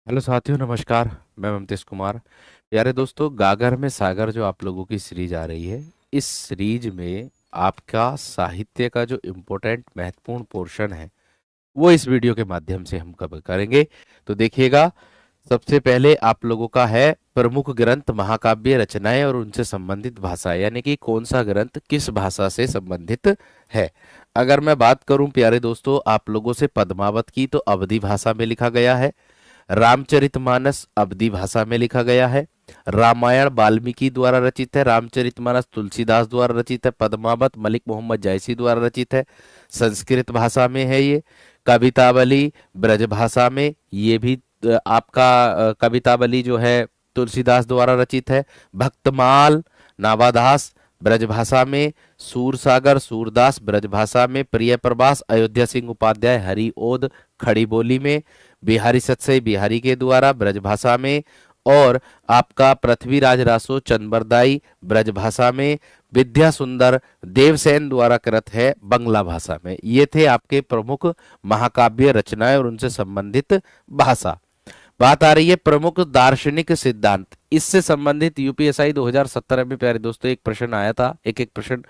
Hello साथियों, नमस्कार। मैं ममतेश कुमार। प्यारे दोस्तों, गागर में सागर जो आप लोगों की सीरीज आ रही है, इस सीरीज में आपका साहित्य का जो इम्पोर्टेंट महत्वपूर्ण पोर्शन है वो इस वीडियो के माध्यम से हम कवर करेंगे। तो देखिएगा, सबसे पहले आप लोगों का है प्रमुख ग्रंथ महाकाव्य रचनाएं और उनसे संबंधित भाषा, यानी कि कौन सा ग्रंथ किस भाषा से संबंधित है। अगर मैं बात करूं प्यारे दोस्तों आप लोगों से पद्मावत की, तो अवधी भाषा में लिखा गया है। रामचरितमानस अवधी भाषा में लिखा गया है। रामायण वाल्मीकि द्वारा रचित है। रामचरितमानस तुलसीदास द्वारा रचित है। पद्मावत मलिक मोहम्मद जैसी द्वारा रचित है, संस्कृत भाषा में है ये। कवितावली ब्रज भाषा में, ये भी आपका कवितावली जो है तुलसीदास द्वारा रचित है। भक्तमाल नावादास ब्रज भाषा में। सूरसागर सूरदास ब्रज भाषा में। प्रिय प्रभास अयोध्या सिंह उपाध्याय हरि ओद खड़ी बोली में। बिहारी सतसई बिहारी के द्वारा ब्रज भाषा में। और आपका पृथ्वीराज रासो चंद्रबरदाई ब्रज भाषा में। विद्या सुंदर देवसेन द्वारा कृत है बंगला भाषा में। ये थे आपके प्रमुख महाकाव्य रचनाएं और उनसे संबंधित भाषा। बात आ रही है प्रमुख दार्शनिक सिद्धांत। इससे संबंधित यूपीएसआई 2017 में प्यारे दोस्तों एक प्रश्न आया था, एक एक प्रश्न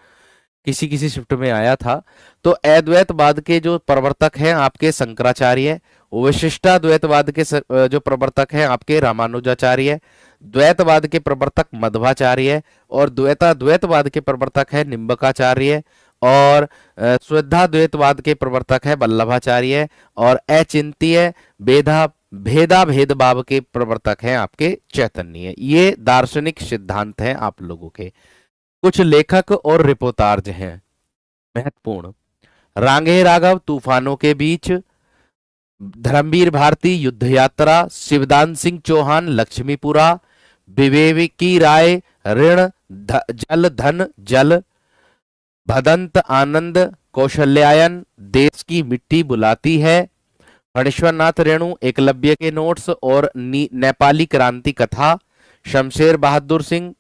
किसी किसी शिफ्ट में आया था। तो अद्वैतवाद के जो प्रवर्तक हैं आपके शंकराचार्य, विशिष्टाद्वैतवाद के जो प्रवर्तक हैं आपके रामानुजाचार्य, द्वैतवाद के प्रवर्तक मध्वाचार्य, और द्वैताद्वैतवाद के प्रवर्तक है निम्बकाचार्य, और शुद्धाद्वैतवाद के प्रवर्तक है वल्लभाचार्य, और अचिंत्य भेदा भेदा भेद भाव के प्रवर्तक हैं आपके चैतन्य। ये दार्शनिक सिद्धांत हैं आप लोगों के। कुछ लेखक और रिपोर्टार्ज हैं महत्वपूर्ण। रांगे राघव तूफानों के बीच, धर्मवीर भारती युद्ध यात्रा, शिवदान सिंह चौहान लक्ष्मीपुरा, विवेकी राय ऋण जल धन जल, भदंत आनंद कौशल्यायन देश की मिट्टी बुलाती है, फणीश्वरनाथ रेणु एकलव्य के नोट्स और नेपाली क्रांति कथा, शमशेर बहादुर सिंह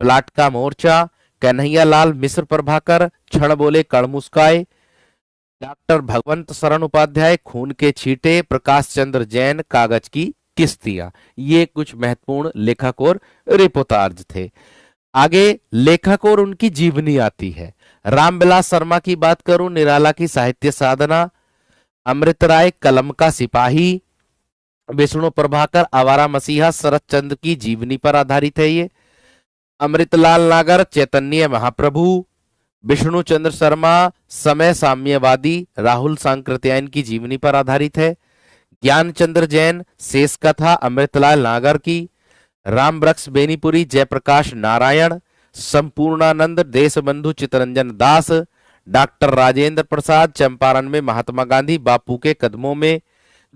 प्लाट का मोर्चा, कन्हैया लाल मिश्र प्रभाकर क्षण बोले कण मुस्काए, डॉक्टर भगवंत शरण उपाध्याय खून के छींटे, प्रकाश चंद्र जैन कागज की किस्तियां। ये कुछ महत्वपूर्ण लेखक और रिपोर्टार्ज थे। आगे लेखक और उनकी जीवनी आती है। रामविलास शर्मा की बात करूं, निराला की साहित्य साधना, अमृत राय कलम का सिपाही, विष्णु प्रभाकर आवारा मसीहा शरद चंद्र की जीवनी पर आधारित है ये। अमृतलाल नागर चैतन्य महाप्रभु, विष्णु चंद्र शर्मा समय साम्यवादी राहुल सांकृत्यायन की जीवनी पर आधारित है। ज्ञानचंद्र जैन शेष कथा अमृतलाल नागर की, राम वृक्ष बेनीपुरी जयप्रकाश नारायण, संपूर्णानंद देशबंधु चितरंजन दास, डॉक्टर राजेंद्र प्रसाद चंपारण में महात्मा गांधी बापू के कदमों में,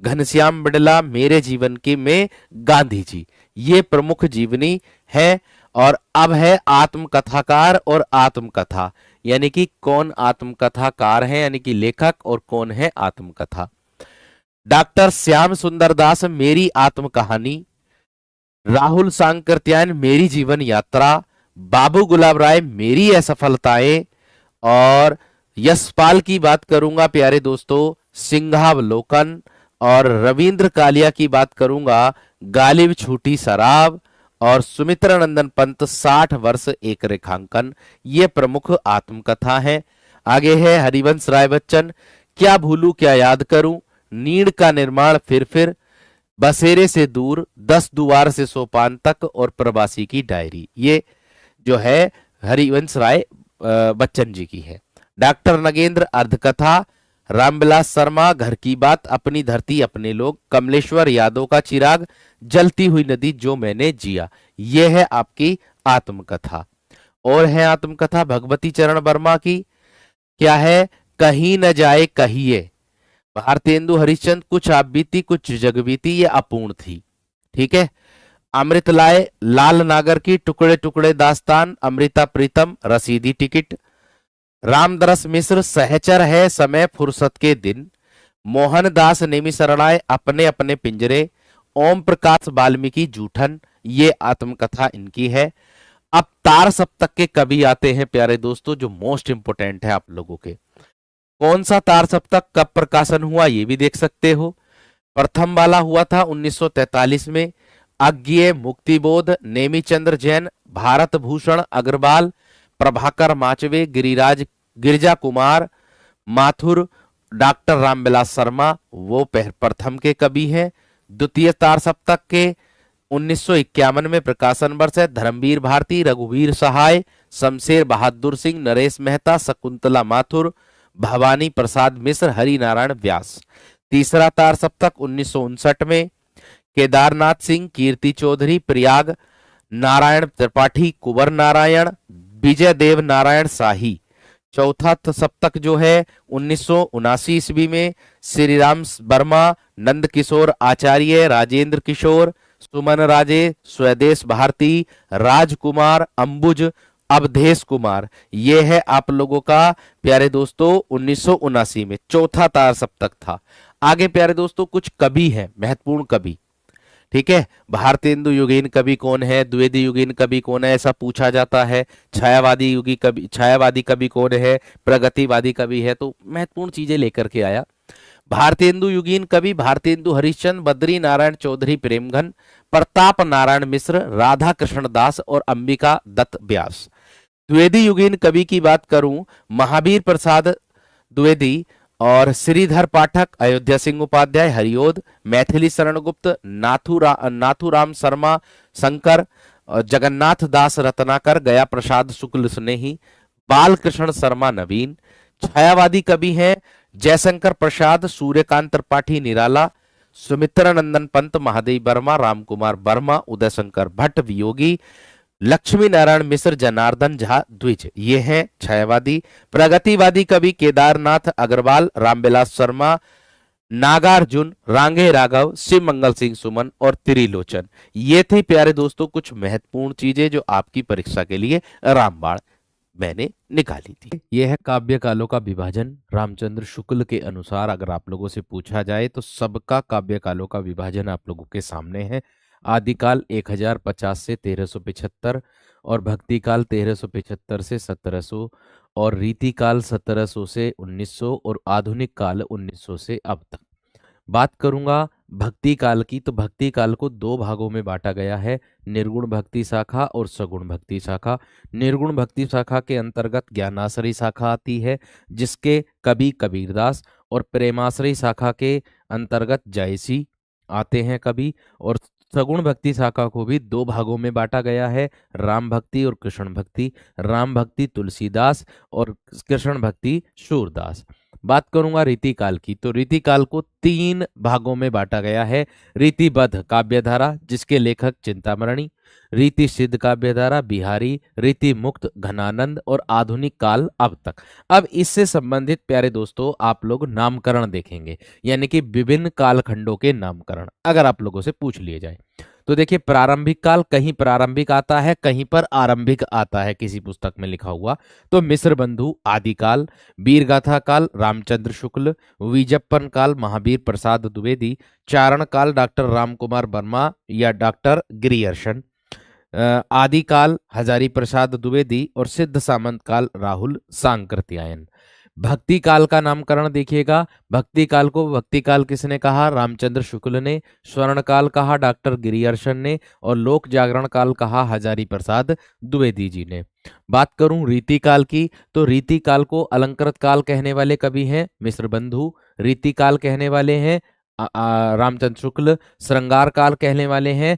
घनश्याम बिड़ला मेरे जीवन के में गांधी जी। ये प्रमुख जीवनी है। और अब है आत्मकथाकार और आत्मकथा, यानी कि कौन आत्मकथाकार है, यानी कि लेखक, और कौन है आत्मकथा। डॉक्टर श्याम सुंदर दास मेरी आत्मकहानी, राहुल सांकृत्यायन मेरी जीवन यात्रा, बाबू गुलाब राय मेरी असफलताएं, और यशपाल की बात करूंगा प्यारे दोस्तों सिंहावलोकन, और रविंद्र कालिया की बात करूंगा गालिब छूटी शराब, और सुमित्रा नंदन पंत 60 वर्ष एक रेखांकन। ये प्रमुख आत्मकथा है। आगे है हरिवंश राय बच्चन क्या भूलूं क्या याद करूं, नीड़ का निर्माण फिर, बसेरे से दूर, 10 दुआर से सोपान तक, और प्रवासी की डायरी। ये जो है हरिवंश राय बच्चन जी की है। डॉक्टर नगेंद्र अर्धकथा, रामविलास शर्मा घर की बात, अपनी धरती अपने लोग, कमलेश्वर यादव का चिराग, जलती हुई नदी जो मैंने जिया। यह है आपकी आत्मकथा। और है आत्मकथा भगवती चरण वर्मा की, क्या है कहीं न जाए कहिए, भारतेंदु हरिश्चंद्र कुछ आप बीती कुछ जग बीती, ये अपूर्ण थी। ठीक है। अमृत लाए लाल नागर की टुकड़े टुकड़े दास्तान, अमृता प्रीतम रसीदी टिकट, रामदरस मिश्र सहचर है समय फुर्सत के दिन, मोहनदास नेमी शरणाए अपने अपने पिंजरे, ओम प्रकाश वाल्मीकि जूठन। ये आत्मकथा इनकी है। अब तार सप्तक के कवि आते हैं प्यारे दोस्तों, जो मोस्ट इंपोर्टेंट है आप लोगों के। कौन सा तार सप्तक कब प्रकाशन हुआ ये भी देख सकते हो। प्रथम वाला हुआ था 1943 में। अज्ञेय, मुक्तिबोध, नेमीचंद्र जैन, भारत भूषण अग्रवाल, प्रभाकर माचवे, गिरिराज, गिरिजा कुमार माथुर, डॉक्टर रामविलास शर्मा, वो प्रथम के कवि हैं। द्वितीय तार सप्तक के 1951 में प्रकाशन वर्ष है। धर्मवीर भारती, रघुवीर सहाय, शमशेर बहादुर सिंह, नरेश मेहता, शकुंतला माथुर, भवानी प्रसाद मिश्र, हरि नारायण व्यास। तीसरा तार सप्तक 1959 में केदारनाथ सिंह, कीर्ति चौधरी, प्रयाग, नारायण त्रिपाठी, कुंवर नारायण, विजय देव नारायण शाही। चौथा सप्तक जो है 1979 ईस्वी में श्री राम वर्मा, नंद किशोर आचार्य, राजेंद्र किशोर, सुमन राजे, स्वदेश भारती, राजकुमार, अंबुज, अवधेश कुमार। ये है आप लोगों का प्यारे दोस्तों 1979 में चौथा तार सप्तक था। आगे प्यारे दोस्तों कुछ कवि हैं, महत्वपूर्ण कवि। ठीक है, भारतेंदु युगीन कवि कौन है, द्विवेदी युगीन कवि कौन है, ऐसा पूछा जाता है। छायावादी कवि कौन है, प्रगतिवादी कवि है। तो महत्वपूर्ण चीजें लेकर के आया। भारतेंदु युगीन कवि भारतेंदु हरिश्चंद्र, बद्री नारायण चौधरी प्रेमघन, प्रताप नारायण मिश्र, राधा कृष्ण दास और अंबिका दत्त व्यास। द्विवेदी युगीन कवि की बात करूं, महावीर प्रसाद द्विवेदी और श्रीधर पाठक, अयोध्या सिंह उपाध्याय हरिओद, मैथिली शरण गुप्त, नाथूराम शर्मा शंकर, जगन्नाथ दास रत्नाकर, गया प्रसाद शुक्ल स्नेही, बालकृष्ण शर्मा नवीन। छायावादी कवि हैं जयशंकर प्रसाद, सूर्यकांत त्रिपाठी निराला, सुमित्रा नंदन पंत, महादेव वर्मा, रामकुमार वर्मा, उदय शंकर भट्ट वियोगी, लक्ष्मी नारायण मिश्र, जनार्दन झा द्विज। ये हैं छायावादी। प्रगतिवादी कवि केदारनाथ अग्रवाल, रामविलास शर्मा, नागार्जुन, रांगे राघव, शिव मंगल सिंह सुमन और त्रिलोचन। ये थे प्यारे दोस्तों कुछ महत्वपूर्ण चीजें जो आपकी परीक्षा के लिए रामबाण मैंने निकाली थी। यह है काव्य कालों का विभाजन रामचंद्र शुक्ल के अनुसार। अगर आप लोगों से पूछा जाए तो सबका काव्य कालों का विभाजन आप लोगों के सामने है। आदिकाल 1050 से 1375 और भक्तिकाल 1375 से 1700 और रीतिकाल 1700 से 1900 और आधुनिक काल 1900 से अब तक। बात करूंगा भक्ति काल की, तो भक्ति काल को दो भागों में बांटा गया है, निर्गुण भक्ति शाखा और सगुण भक्ति शाखा। निर्गुण भक्ति शाखा के अंतर्गत ज्ञानाश्रयी शाखा आती है जिसके कवि कबीरदास, और प्रेमाश्रयी शाखा के अंतर्गत जयसी आते हैं कवि। और सगुण भक्ति शाखा को भी दो भागों में बांटा गया है, राम भक्ति और कृष्ण भक्ति। राम भक्ति तुलसीदास और कृष्ण भक्ति सूरदास। बात करूंगा रीतिकाल की, तो रीतिकाल को तीन भागों में बांटा गया है। रीतिबद्ध काव्यधारा जिसके लेखक चिंतामणि, रीति सिद्ध काव्यधारा बिहारी, रीति मुक्त घनानंद और आधुनिक काल अब तक। अब इससे संबंधित प्यारे दोस्तों आप लोग नामकरण देखेंगे, यानी कि विभिन्न कालखंडों के नामकरण अगर आप लोगों से पूछ लिए जाए तो देखिए प्रारंभिक काल, कहीं प्रारंभिक आता है कहीं पर आरंभिक आता है किसी पुस्तक में लिखा हुआ। तो मिश्र बंधु आदिकाल, वीरगाथा काल रामचंद्र शुक्ल, विजप्पन काल महावीर प्रसाद द्विवेदी, चारण काल डॉक्टर रामकुमार वर्मा या डॉक्टर गिरियर्शन, आदिकाल हजारी प्रसाद द्विवेदी और सिद्ध सामंत काल राहुल सांकृत्यायन। भक्ति काल का नामकरण देखिएगा, भक्ति काल को भक्ति काल किसने कहा, रामचंद्र शुक्ल ने। स्वर्ण काल कहा डॉक्टर गिरियर्शन ने, और लोक जागरण काल कहा हजारी प्रसाद द्विवेदी जी ने। बात करूं रीति काल की, तो रीति काल को अलंकृत काल कहने वाले कवि हैं मिश्र बंधु, रीति काल कहने वाले हैं रामचंद्र शुक्ल, श्रृंगार काल कहने वाले हैं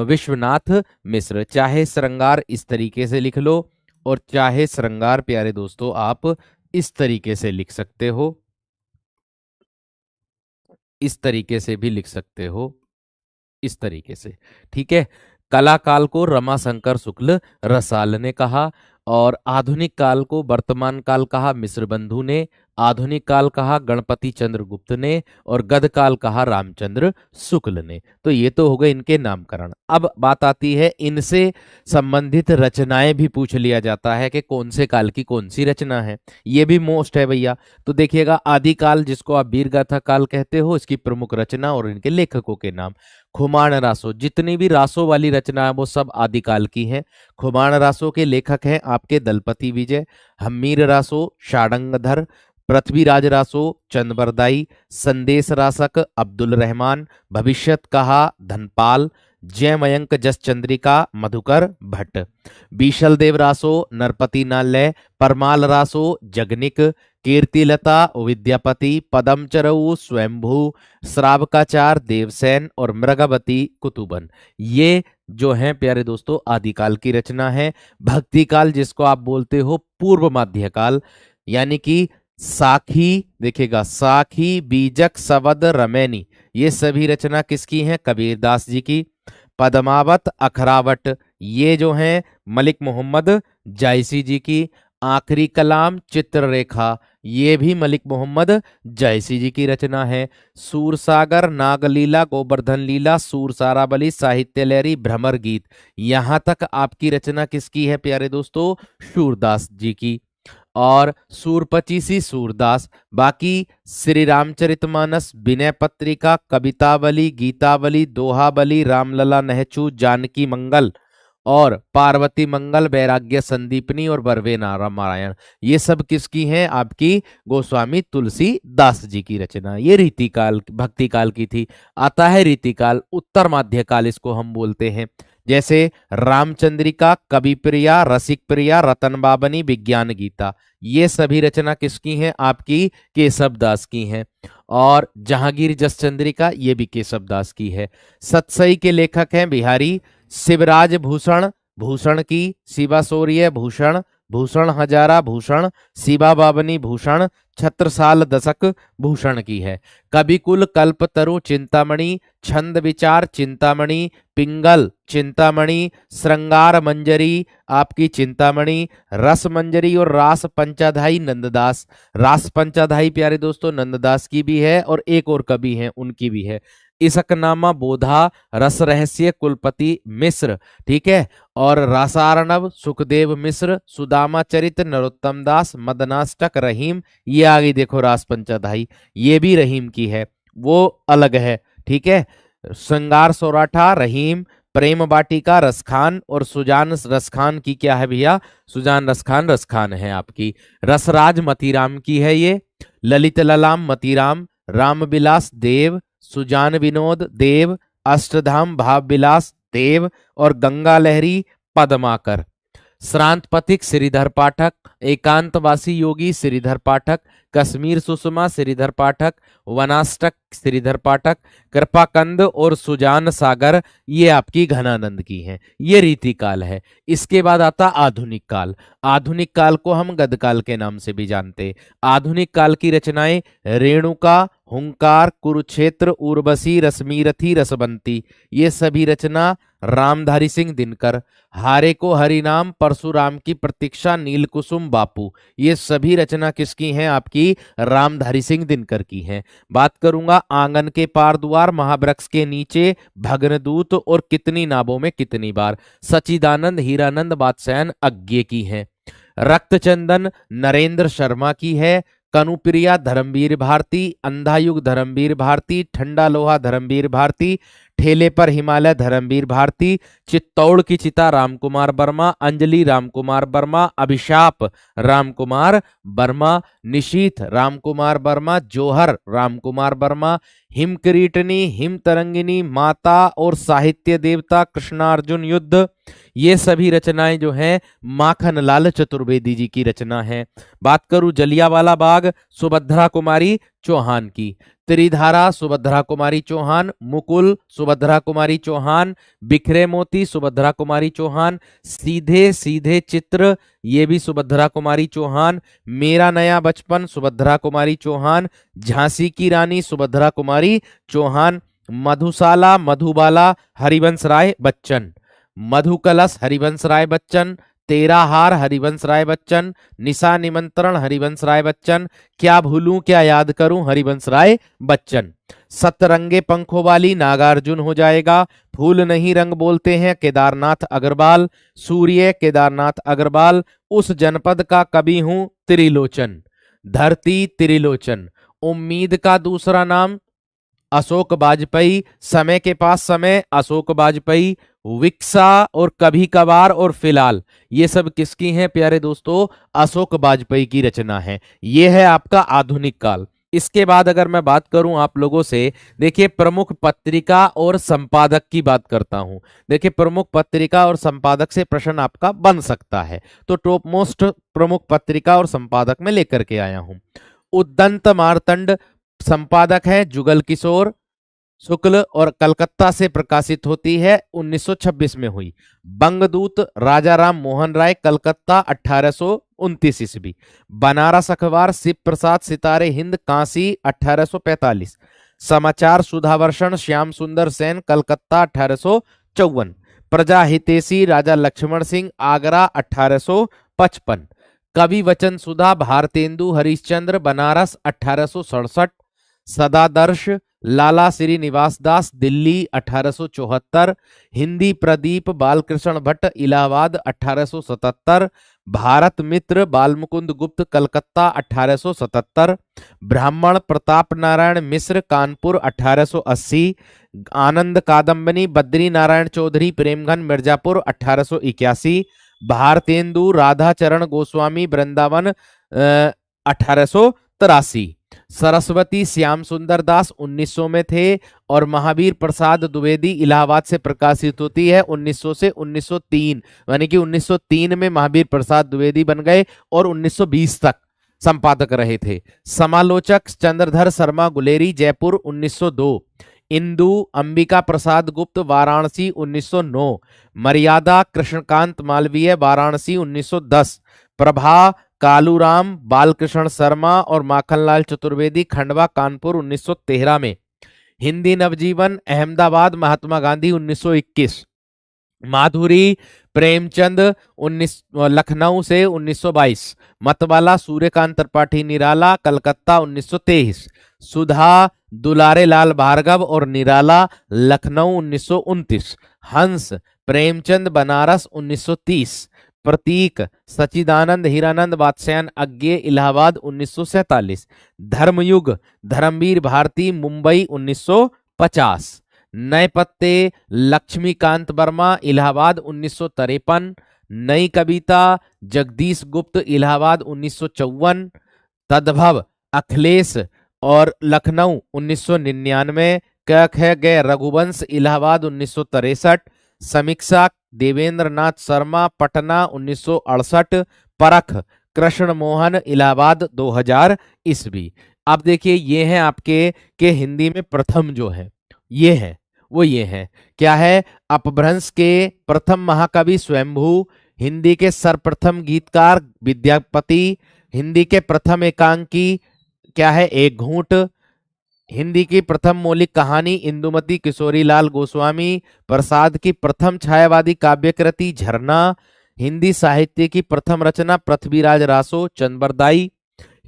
विश्वनाथ मिश्र। चाहे श्रृंगार इस तरीके से लिख लो और चाहे श्रृंगार प्यारे दोस्तों आप इस तरीके से लिख सकते हो, इस तरीके से भी लिख सकते हो, इस तरीके से। ठीक है, कला काल को रमाशंकर शुक्ल रसाल ने कहा, और आधुनिक काल को वर्तमान काल कहा मिश्र बंधु ने, आधुनिक काल कहा गणपति चंद्र गुप्त ने, और गद काल कहा रामचंद्र शुक्ल ने। तो ये तो हो गए इनके नामकरण। अब बात आती है इनसे संबंधित रचनाएं भी पूछ लिया जाता है कि कौन से काल की कौन सी रचना है, ये भी मोस्ट है भैया। तो देखिएगा आदिकाल जिसको आप वीरगाथा काल कहते हो, इसकी प्रमुख रचना और इनके लेखकों के नाम। खुमान रासो, जितनी भी रासो वाली रचना है वो सब आदिकाल की हैं। खुमान रासो के लेखक हैं आपके दलपति विजय, हम्मीर रासो, षाडंगधर, पृथ्वीराज रासो चंदबरदाई, संदेश रासक अब्दुल रहमान, भविष्यत कहा धनपाल, जय मयंक जस चंद्रिका मधुकर भट्ट, बीशल देव रासो नरपति नालय, परमाल रासो जगनिक, कीर्तिलता विद्यापति, पदमचरऊ स्वयंभू, श्रावकाचार देवसेन और मृगवती कुतुबन। ये जो है प्यारे दोस्तों आदिकाल की रचना है। भक्ति काल जिसको आप बोलते हो पूर्व मध्यकाल, यानी कि साखी, देखिएगा साखी बीजक सवद रमैनी, ये सभी रचना किसकी हैं? कबीरदास जी की। पद्मावत अखरावट, ये जो है मलिक मोहम्मद जायसी जी की। आखिरी कलाम चित्ररेखा, ये भी मलिक मोहम्मद जायसी जी की रचना है। सूरसागर, नागलीला, गोवर्धन लीला, सूरसारावली, साहित्य लहरी, भ्रमर गीत, यहां तक आपकी रचना किसकी है प्यारे दोस्तों? सूरदास जी की। और सूरपचीसी सूरदास। बाकी श्री रामचरितमानस, विनय पत्रिका, कवितावली, गीतावली, दोहावली, रामलला नहचू, जानकी मंगल और पार्वती मंगल, वैराग्य संदीपनी और बरवे नारायण, ये सब किसकी हैं? आपकी गोस्वामी तुलसीदास जी की रचना। ये रीतिकाल भक्ति काल की थी। आता है रीतिकाल, उत्तर मध्यकाल इसको हम बोलते हैं। जैसे रामचंद्रिका, कवि प्रिया, रसिक प्रिया, रतन बाबनी, विज्ञान गीता, ये सभी रचना किसकी हैं? आपकी केशव दास की हैं। और जहांगीर जस चंद्रिका, ये भी केशव दास की है। सतसई के लेखक हैं बिहारी। शिवराज भूषण, भूषण की। शिवा शौर्य भूषण, भूषण हजारा भूषण, शिवा बाबनी भूषण, छत्रसाल दशक भूषण की है। कविकुल, कल्पतरु चिंतामणि, छंद विचार चिंतामणि, पिंगल चिंतामणि, श्रृंगार मंजरी आपकी चिंतामणि, रस मंजरी और रास पंचाधाई नंददास। रास पंचाधाई प्यारे दोस्तों नंददास की भी है और एक और कवि हैं उनकी भी है। इसकनामा बोधा, रस रहस्य कुलपति मिश्र, ठीक है। और रासार्णव सुखदेव मिश्र, सुदामा चरित नरोत्तम दास, मदनाष्टक रहीम, ये आगे देखो रास पंचाधाई, ये भी रहीम की है, वो अलग है, ठीक है। श्रृंगार सौराठा रहीम, प्रेम वाटिका रसखान और सुजान रसखान की क्या है भैया? सुजान रसखान है आपकी। रसराज मतीराम की है ये। ललित ललाम मतीराम, रामविलास देव, सुजान विनोद देव, अष्टधाम भाव विलास देव और गंगा लहरी पद्माकर। श्रांत पथिक श्रीधर पाठक, एकांतवासी योगी श्रीधर पाठक, कश्मीर सुषमा श्रीधर पाठक, वनाष्टक श्रीधर पाठक, कृपाकंद और सुजान सागर, ये आपकी घनानंद की हैं। ये रीतिकाल है। इसके बाद आता आधुनिक काल। आधुनिक काल को हम गदकाल के नाम से भी जानते। आधुनिक काल की रचनाएं रेणुका, हुंकार, कुरुक्षेत्र, उर्वशी, रश्मिरथी, रसवंती, ये सभी रचना रामधारी सिंह दिनकर। हारे को हरिनाम, परशुराम की प्रतीक्षा, नीलकुसुम बापू, ये सभी रचना किसकी हैं? आपकी रामधारी सिंह दिनकर की हैं। बात करूंगा आंगन के पार द्वार, महावृक्ष के नीचे, भग्नदूत और कितनी नावों में कितनी बार, सचिदानंद हीरानंद बादशाहन अज्ञे की हैं। रक्तचंदन नरेंद्र शर्मा की है। कनुप्रिया धर्मवीर भारती, अंधायुग धर्मवीर भारती, ठंडा लोहा धर्मवीर भारती, ठेले पर हिमालय धर्मवीर भारती, चित्तौड़ की चिता रामकुमार वर्मा, अंजलि रामकुमार वर्मा, अभिशाप रामकुमार वर्मा, निशीथ रामकुमार वर्मा, जोहर रामकुमार वर्मा, हिमकिरीटनी, हिम तरंगिनी, माता और साहित्य देवता कृष्णार्जुन युद्ध, ये सभी रचनाएं जो हैं माखनलाल चतुर्वेदी जी की रचना है। बात करूं जलियावाला बाग, सुभद्रा कुमारी चौहान की। त्रिधारा सुभद्रा कुमारी चौहान, मुकुल सुभद्रा कुमारी चौहान, बिखरे मोती सुभद्रा कुमारी चौहान, सीधे सीधे चित्र ये भी सुभद्रा कुमारी चौहान, मेरा नया बचपन सुभद्रा कुमारी चौहान, झांसी की रानी सुभद्रा कुमारी चौहान, मधुशाला मधुबाला हरिवंश राय बच्चन, मधुकलश हरिवंश राय बच्चन, तेरा हार हरिवंश राय बच्चन, निशा निमंत्रण हरिवंश राय बच्चन, क्या भूलूं क्या याद करूं हरिवंश राय बच्चन, सतरंगे पंखों वाली नागार्जुन हो जाएगा, फूल नहीं रंग बोलते हैं केदारनाथ अग्रवाल, सूर्य केदारनाथ अग्रवाल, उस जनपद का कवि हूं त्रिलोचन, धरती त्रिलोचन, उम्मीद का दूसरा नाम अशोक वाजपेयी, समय के पास समय अशोक वाजपेयी, विक्सा और कभी कभार और फिलहाल, ये सब किसकी हैं प्यारे दोस्तों? अशोक वाजपेयी की रचना है। ये है आपका आधुनिक काल। इसके बाद अगर मैं बात करूं आप लोगों से, देखिए प्रमुख पत्रिका और संपादक की बात करता हूं। देखिए प्रमुख पत्रिका और संपादक से प्रश्न आपका बन सकता है, तो टॉप मोस्ट प्रमुख पत्रिका और संपादक में लेकर के आया हूं। उद्दंत मार्तंड संपादक है जुगल किशोर शुक्ल और कलकत्ता से प्रकाशित होती है, 1926 में हुई। बंगदूत राजा राम मोहन राय कलकत्ता 1829 ईस्वी। बनारस अखबार शिव प्रसाद सितारे हिंद काशी 1845। समाचार सुधावर्षण श्याम सुंदर सेन कलकत्ता 1854। प्रजा हितैषी राजा लक्ष्मण सिंह आगरा 1855। कवि वचन सुधा भारतेंदु हरिश्चंद्र बनारस 1867। सदादर्श लाला श्रीनिवास दास दिल्ली 1874। हिंदी प्रदीप बालकृष्ण भट्ट इलाहाबाद 1877। भारत मित्र बालमुकुंद गुप्त कलकत्ता 1877। ब्राह्मण प्रताप नारायण मिश्र कानपुर 1880। आनंद कादम्बनी बद्री नारायण चौधरी प्रेमघन मिर्जापुर 1881। भारतेंदु राधाचरण गोस्वामी वृंदावन 1883। सरस्वती श्याम सुंदर दास 1900 में थे और महावीर प्रसाद द्विवेदी इलाहाबाद से प्रकाशित होती है 1900 से 1903, यानी कि 1903 में महावीर प्रसाद द्विवेदी बन गए और 1920 तक संपादक रहे थे। समालोचक चंद्रधर शर्मा गुलेरी जयपुर 1902। इंदु अंबिका प्रसाद गुप्त वाराणसी 1909। मर्यादा कृष्णकांत मालवीय वाराणसी 1910। प्रभा कालूराम बालकृष्ण शर्मा और माखनलाल चतुर्वेदी खंडवा कानपुर 1913 में। हिंदी नवजीवन अहमदाबाद महात्मा गांधी 1921। माधुरी प्रेमचंद 19 लखनऊ से 1922। मतवाला सूर्यकांत त्रिपाठी निराला कलकत्ता 1923। सुधा दुलारे लाल भार्गव और निराला लखनऊ 1929। हंस प्रेमचंद बनारस 1930। प्रतीक सचिदानंद हीरानंद वात्स्यायन अज्ञे इलाहाबाद 1947। धर्मयुग धर्मवीर भारती मुंबई 1950। नए पत्ते लक्ष्मीकांत वर्मा इलाहाबाद 1953। नई कविता जगदीश गुप्त इलाहाबाद 1954। तद्भव अखिलेश और लखनऊ 1999। क ख ग रघुवंश इलाहाबाद 1963। समीक्षा देवेंद्र नाथ शर्मा पटना 1968। परख कृष्ण मोहन इलाहाबाद 2000 ईस्वी। अब देखिए ये हैं आपके के हिंदी में प्रथम जो है ये है वो ये है क्या है? अपभ्रंश के प्रथम महाकवि स्वयंभू। हिंदी के सर्वप्रथम गीतकार विद्यापति। हिंदी के प्रथम एकांकी क्या है? एक घूंट। हिंदी की प्रथम मौलिक कहानी इंदुमती किशोरीलाल गोस्वामी। प्रसाद की प्रथम छायावादी काव्यकृति झरना। हिंदी साहित्य की प्रथम रचना पृथ्वीराज रासो चंद्रबरदाई।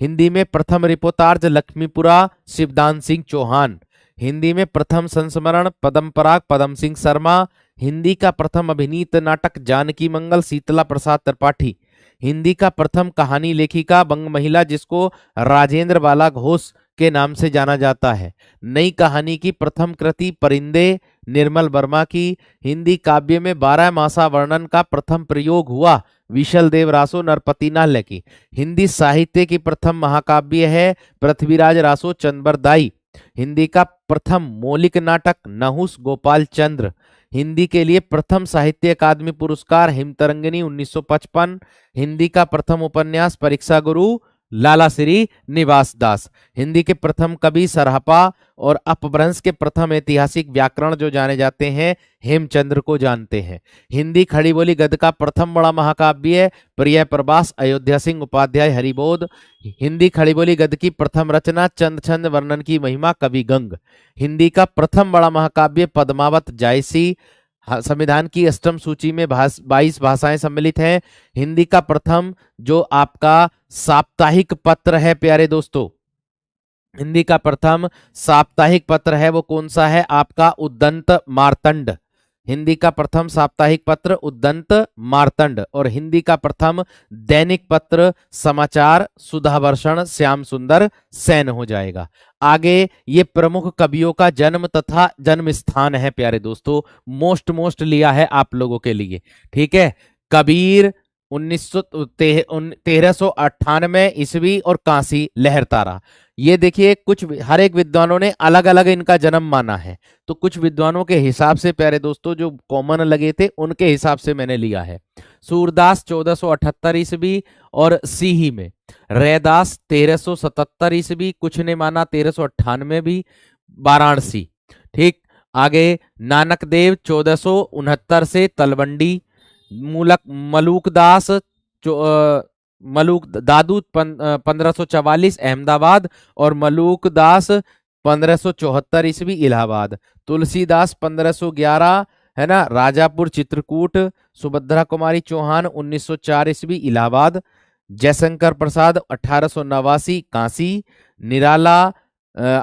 हिंदी में प्रथम रिपोर्टार्ज लक्ष्मीपुरा शिवदान सिंह चौहान। हिंदी में प्रथम संस्मरण पद्मपराग पदम सिंह शर्मा। हिंदी का प्रथम अभिनीत नाटक जानकी मंगल शीतला प्रसाद त्रिपाठी। हिंदी का प्रथम कहानी लेखिका बंग महिला जिसको राजेंद्र बाला घोष के नाम से जाना जाता है। नई कहानी की प्रथम कृति परिंदे निर्मल वर्मा की। हिंदी काव्य में 12 मासा वर्णन का प्रथम प्रयोग हुआ विशल देव रासो नरपति नाल्य की। हिंदी साहित्य की प्रथम महाकाव्य है पृथ्वीराज रासो चंद्रबरदाई। हिंदी का प्रथम मौलिक नाटक नहुस गोपाल चंद्र। हिंदी के लिए प्रथम साहित्य अकादमी पुरस्कार हिमतरंगिनी 1955। हिंदी का प्रथम उपन्यास परीक्षा गुरु लाला श्री निवास दास। हिंदी के प्रथम कवि सरहपा और अपभ्रंश के प्रथम ऐतिहासिक व्याकरण जो जाने जाते हैं हेमचंद्र को जानते हैं। हिंदी खड़ी बोली गद्य का प्रथम बड़ा महाकाव्य प्रिय प्रवास अयोध्या सिंह उपाध्याय हरिबोध। हिंदी खड़ी बोली गद्य की प्रथम रचना चंद छंद वर्णन की महिमा कवि गंग। हिंदी का प्रथम बड़ा महाकाव्य पद्मावत जायसी। संविधान की अष्टम सूची में 22 भाषाएं सम्मिलित हैं। हिंदी का प्रथम जो आपका साप्ताहिक पत्र है प्यारे दोस्तों, हिंदी का प्रथम साप्ताहिक पत्र है वो कौन सा है? आपका उद्दंत मार्तंड। हिंदी का प्रथम साप्ताहिक पत्र उद्दंत मार्तंड। और हिंदी का प्रथम दैनिक पत्र समाचार सुधावर्षण श्याम सुंदर सेन हो जाएगा। आगे ये प्रमुख कवियों का जन्म तथा जन्म स्थान है प्यारे दोस्तों, मोस्ट लिया है आप लोगों के लिए। ठीक है, कबीर 1398 ईस्वी और काशी लहरतारा। ये देखिए कुछ हर एक विद्वानों ने अलग अलग इनका जन्म माना है, तो कुछ विद्वानों के हिसाब से प्यारे दोस्तों जो कॉमन लगे थे उनके हिसाब से मैंने लिया है। सूरदास 1478 ईस्वी और सीही में, रैदास 1377 ईस्वी, कुछ ने माना 1398 भी, वाराणसी। ठीक, आगे नानक देव 1469 से तलवंडी, मूलक मलूकदास मलूक दादू 1544 अहमदाबाद, और मलूकदास 1574 ईस्वी इलाहाबाद, तुलसीदास 1511 है ना राजापुर चित्रकूट, सुभद्रा कुमारी चौहान 1904 ईस्वी इलाहाबाद, जयशंकर प्रसाद 1889 काशी, निराला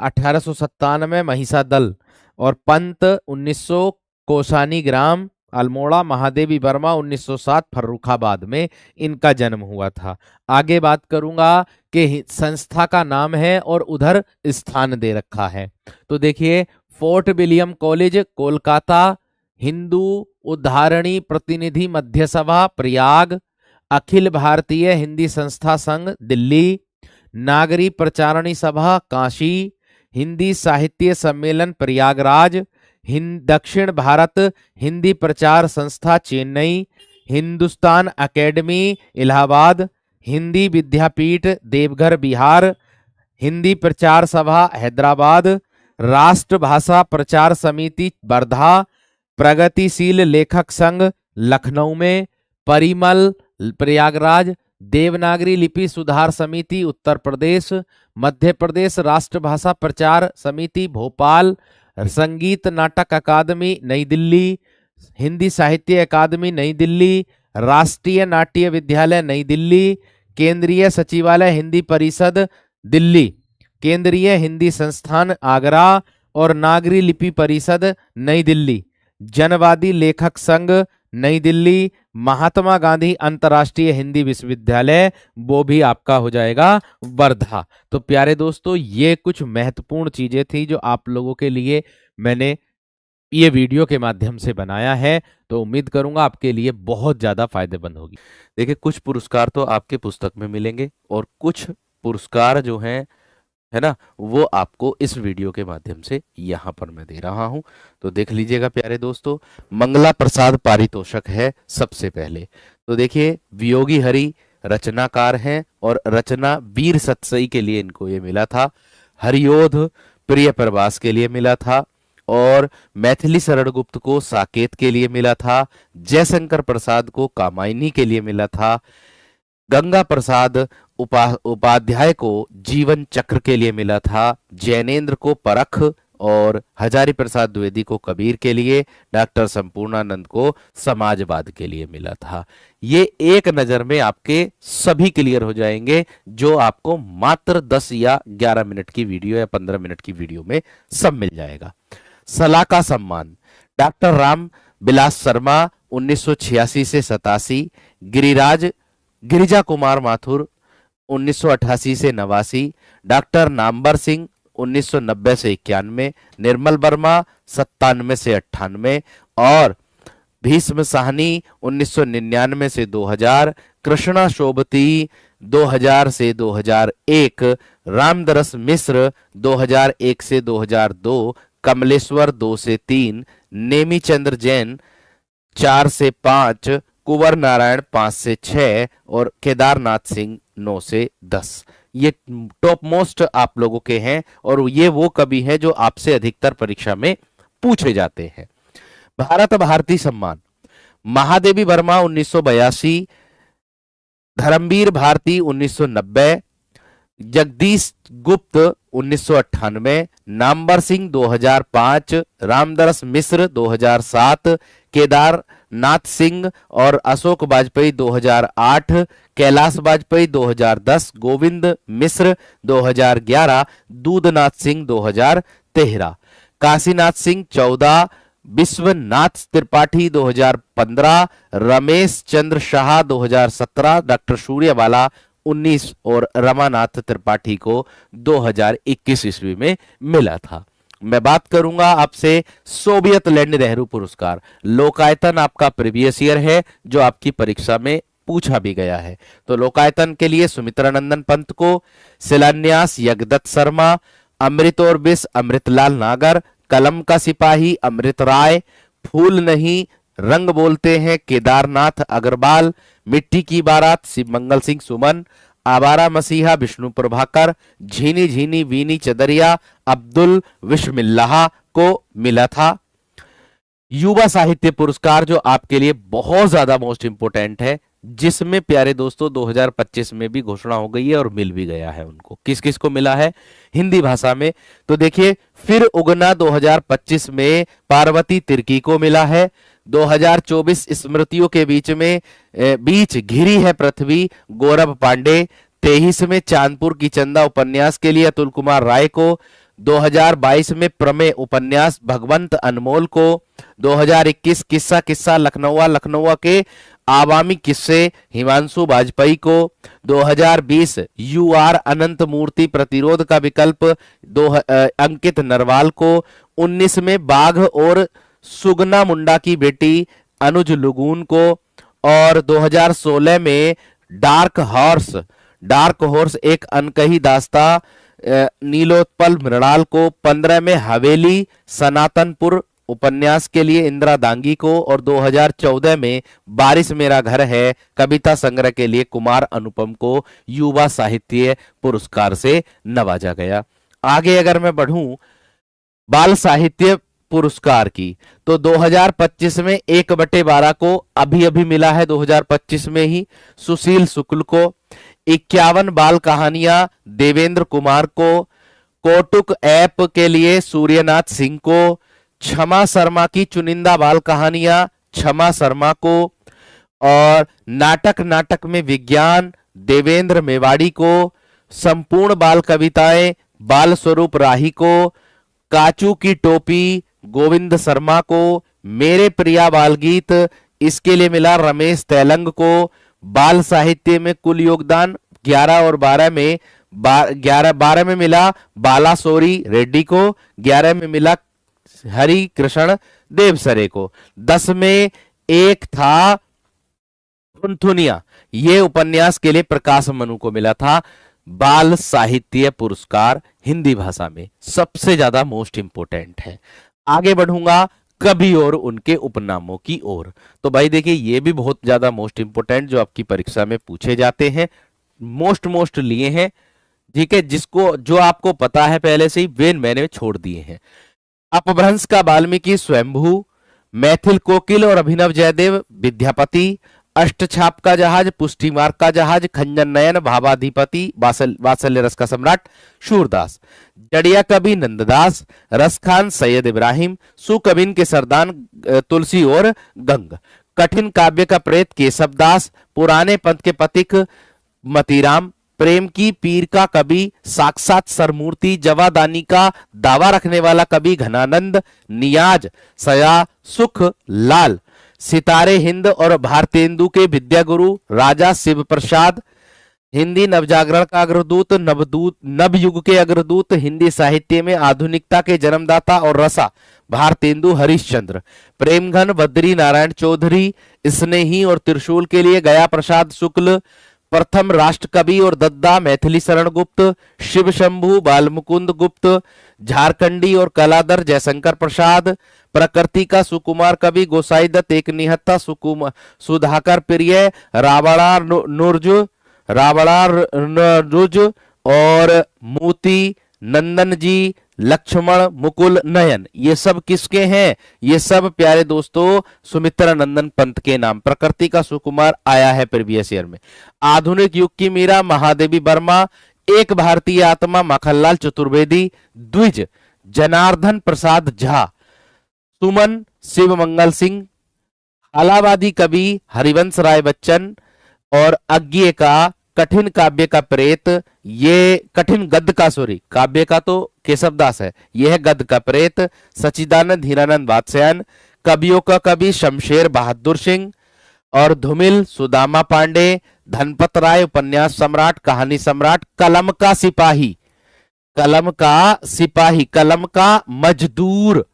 1897 महिषादल, और पंत 1900 कोसानी ग्राम अल्मोड़ा, महादेवी वर्मा 1907 फर्रुखाबाद में इनका जन्म हुआ था। आगे बात करूंगा कि संस्था का नाम है और उधर स्थान दे रखा है। तो देखिए, Fort William College Kolkata, Hindu Uddharini Pratinidhi Madhya सभा प्रयाग, अखिल भारतीय हिंदी संस्था संघ दिल्ली, नागरी प्रचारणी सभा काशी, हिंदी साहित्य सम्मेलन प्रयागराज, दक्षिण भारत हिंदी प्रचार संस्था चेन्नई, हिंदुस्तान एकेडमी इलाहाबाद, हिंदी विद्यापीठ देवघर बिहार, हिंदी प्रचार सभा हैदराबाद, राष्ट्रभाषा प्रचार समिति वर्धा, प्रगतिशील लेखक संघ लखनऊ में, परिमल प्रयागराज, देवनागरी लिपि सुधार समिति उत्तर प्रदेश, मध्य प्रदेश राष्ट्रभाषा प्रचार समिति भोपाल, संगीत नाटक अकादमी नई दिल्ली, हिंदी साहित्य अकादमी नई दिल्ली, राष्ट्रीय नाट्य विद्यालय नई दिल्ली, केंद्रीय सचिवालय हिंदी परिषद दिल्ली, केंद्रीय हिंदी संस्थान आगरा, और नागरी लिपि परिषद नई दिल्ली, जनवादी लेखक संघ नई दिल्ली, महात्मा गांधी अंतर्राष्ट्रीय हिंदी विश्वविद्यालय, वो भी आपका हो जाएगा वर्धा। तो प्यारे दोस्तों, ये कुछ महत्वपूर्ण चीजें थी जो आप लोगों के लिए मैंने ये वीडियो के माध्यम से बनाया है, तो उम्मीद करूंगा आपके लिए बहुत ज्यादा फायदेमंद होगी। देखिए, कुछ पुरस्कार तो आपके पुस्तक में मिलेंगे और कुछ पुरस्कार जो हैं है ना वो आपको इस वीडियो के माध्यम से यहाँ पर मैं दे रहा हूं, तो देख लीजिएगा प्यारे दोस्तों। मंगला प्रसाद पारितोषक है सबसे पहले। तो देखिए, वियोगी हरि रचनाकार हैं और रचना वीर सतसई के लिए इनको ये मिला था, हरियोध प्रिय प्रवास के लिए मिला था, और मैथिली शरण गुप्त को साकेत के लिए मिला था, जयशंकर प्रसाद को कामायनी के लिए मिला था, गंगा प्रसाद उपाध्याय को जीवन चक्र के लिए मिला था, जैनेन्द्र को परख, और हजारी प्रसाद द्विवेदी को कबीर के लिए, डॉक्टर संपूर्णानंद को समाजवाद के लिए मिला था। ये एक नजर में आपके सभी क्लियर हो जाएंगे, जो आपको मात्र 10 या 11 मिनट की वीडियो या 15 मिनट की वीडियो में सब मिल जाएगा। सलाह का सम्मान, डॉक्टर राम बिलास शर्मा 1986 से 87, गिरिजा कुमार माथुर 1988 से 89, डॉक्टर नामबर सिंह 1990 से 91, निर्मल वर्मा 97 से 98, और भीष्म साहनी 1999 से 2000, कृष्णा शोभती 2000 से 2001, रामदरस मिश्र 2001 से 2002, कमलेश्वर 2 से 3, नेमी चंद्र जैन 4 से 5, कुंवर नारायण 5 से 6, और केदारनाथ सिंह 9 से 10। ये टॉप मोस्ट आप लोगों के हैं, और ये वो कवि हैं जो आपसे अधिकतर परीक्षा में पूछे जाते हैं। भारत भारती सम्मान, महादेवी वर्मा 1982, धर्मवीर भारती 1990, जगदीश गुप्त 1998, नामवर सिंह 2005, रामदरस मिश्र 2007, केदारनाथ सिंह और अशोक वाजपेयी 2008, कैलाश वाजपेयी 2010, गोविंद मिश्र 2011, दूधनाथ सिंह 2013, काशीनाथ सिंह 14, विश्वनाथ त्रिपाठी 2015, रमेश चंद्र शाह 2017, डॉक्टर सूर्यवाला 2019 और रमानाथ त्रिपाठी को 2021 ईस्वी में मिला था। मैं बात करूंगा आपसे सोवियत लैंड नेहरू पुरस्कार। लोकायतन आपका प्रीवियस ईयर है जो आपकी परीक्षा में पूछा भी गया है। तो लोकायतन के लिए सुमित्रा नंदन पंत को, शिलान्यास यज्ञदत्त शर्मा, अमृत और विष अमृतलाल नागर, कलम का सिपाही अमृत राय, फूल नहीं रंग बोलते हैं केदारनाथ अग्रवाल, मिट्टी की बारात शिवमंगल सिंह सुमन, आवारा मसीहा विष्णु प्रभाकर, झीनी झीनी वीनी चदरिया अब्दुल विश्मिल्लाह को मिला था। युवा साहित्य पुरस्कार जो आपके लिए बहुत ज्यादा मोस्ट इंपोर्टेंट है, जिसमें प्यारे दोस्तों 2025 में भी घोषणा हो गई है और मिल भी गया है उनको। किस किस को मिला है हिंदी भाषा में? तो देखिए, फिर उगना 2025 में पार्वती तिर्की को मिला है। 2024 स्मृतियों के बीच घिरी है पृथ्वी गौरव पांडे। 23 में चांदपुर की चंदा उपन्यास के लिए अतुल कुमार राय को। 2022 में प्रमेय उपन्यास भगवंत अनमोल को। 2021 किस्सा किस्सा लखनऊ के आवामी किस्से हिमांशु वाजपेयी को। 2020 यूआर अनंत मूर्ति प्रतिरोध का विकल्प अंकित नरवाल को। 19 में बाघ और सुगना मुंडा की बेटी अनुज लुगून को। और 2016 में डार्क हॉर्स एक अनकही दास्ता नीलोत्पल मृणाल को। 15 में हवेली सनातनपुर उपन्यास के लिए इंदिरा दांगी को। और 2014 में बारिश मेरा घर है कविता संग्रह के लिए कुमार अनुपम को युवा साहित्य पुरस्कार से नवाजा गया। आगे अगर मैं बढ़ूं बाल साहित्य पुरस्कार की, तो 2025 में 1/12 को अभी मिला है 2025 में ही सुशील शुक्ल को। 51 बाल कहानियां देवेंद्र कुमार को। कौटुक ऐप के लिए सूर्यनाथ सिंह को। क्षमा शर्मा की चुनिंदा बाल कहानियां क्षमा शर्मा को। और नाटक में विज्ञान देवेंद्र मेवाड़ी को। संपूर्ण बाल कविताएं बाल स्वरूप राही को। काचू की टोपी गोविंद शर्मा को। मेरे प्रिया बाल गीत इसके लिए मिला रमेश तेलंग को। बाल साहित्य में कुल योगदान 11 और 12 में 12 में मिला बालासोरी रेड्डी को। 11 में मिला हरि कृष्ण देवसरे को। 10 में एक था थुनथुनिया, ये उपन्यास के लिए प्रकाश मनु को मिला था। बाल साहित्य पुरस्कार हिंदी भाषा में सबसे ज्यादा मोस्ट इंपोर्टेंट है। आगे बढ़ूंगा कवि और उनके उपनामों की ओर। तो भाई देखिए, ये भी बहुत ज्यादा मोस्ट इंपोर्टेंट जो आपकी परीक्षा में पूछे जाते हैं। मोस्ट लिए हैं, ठीक है, जिसको जो आपको पता है पहले से ही वे मैंने छोड़ दिए हैं। अपभ्रंश का वाल्मीकि स्वयंभू, मैथिल कोकिल और अभिनव जयदेव विद्यापति, अष्टछाप का जहाज पुष्टि मार्ग का जहाज खंजन नयन भावाधिपति वात्सल्य रस का सम्राट शूरदास, जड़िया कवि नंददास, रसखान सैयद इब्राहिम, सुकविन के सरदान तुलसी और गंग, कठिन काव्य का प्रेत केशवदास, पुराने पंथ के पथिक मतीराम, प्रेम की पीर का कवि साक्षात सरमूर्ति, जवादानी का दावा रखने वाला कवि घनानंद, नियाज सया सुख लाल, सितारे हिंद और भारतेंदु के विद्यागुरु राजा शिव प्रसाद, हिंदी नवजागरण का अग्रदूत नवयुग के अग्रदूत, हिंदी साहित्य में आधुनिकता के जन्मदाता और रसा भारतेंदु हरिश्चंद्र, प्रेमघन बद्री नारायण चौधरी, स्नेही और त्रिशूल के लिए गया प्रसाद शुक्ल, प्रथम राष्ट्र कवि और दद्दा मैथिली शरण गुप्त, शिव शंभु बालमुकुंद गुप्त, झारखंडी और कलाधर जयशंकर प्रसाद, प्रकृति का सुकुमार कवि गोसाई दत्त एक निहत्ता सुधाकर प्रिय, रावणा नुज और मोती नंदन जी, लक्ष्मण मुकुल नयन, ये सब किसके हैं? ये सब प्यारे दोस्तों सुमित्रा नंदन पंत के नाम। प्रकृति का सुकुमार आया है प्रीवियस ईयर में। आधुनिक युग की मीरा महादेवी वर्मा, एक भारतीय आत्मा माखनलाल चतुर्वेदी, द्विज जनार्दन प्रसाद झा, सुमन शिव मंगल सिंह, अलाहाबादी कवि हरिवंश राय बच्चन और अज्ञे का कठिन काव्य का प्रेत, ये कठिन गद्य का काव्य का तो केशवदास है, यह है गद्य का प्रेत, सचिदानंद हीरानंद वात्स्यायन, कवियों का कवि शमशेर बहादुर सिंह और धूमिल, सुदामा पांडे, धनपत राय, उपन्यास सम्राट, कहानी सम्राट, कलम का सिपाही, कलम का सिपाही, कलम का मजदूर,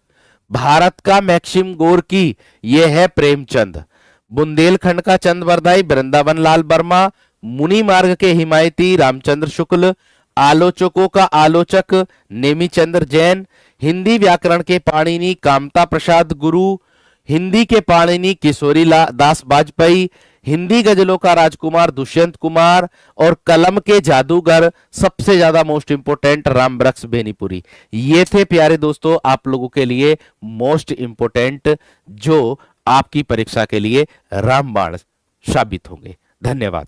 भारत का मैक्सिम गोर्की, ये है प्रेमचंद, बुंदेलखंड का चंद बरदाई, वृंदावन लाल वर्मा, मुनि मार्ग के हिमायती रामचंद्र शुक्ल, आलोचकों का आलोचक नेमी चंद्र जैन, हिंदी व्याकरण के पाणिनि कामता प्रसाद गुरु, हिंदी के पाणिनि किशोरी दास वाजपेयी, हिंदी गजलों का राजकुमार दुष्यंत कुमार, और कलम के जादूगर सबसे ज्यादा मोस्ट इंपोर्टेंट राम वृक्ष बेनीपुरी। ये थे प्यारे दोस्तों आप लोगों के लिए मोस्ट इंपोर्टेंट जो आपकी परीक्षा के लिए रामबाण साबित होंगे। धन्यवाद।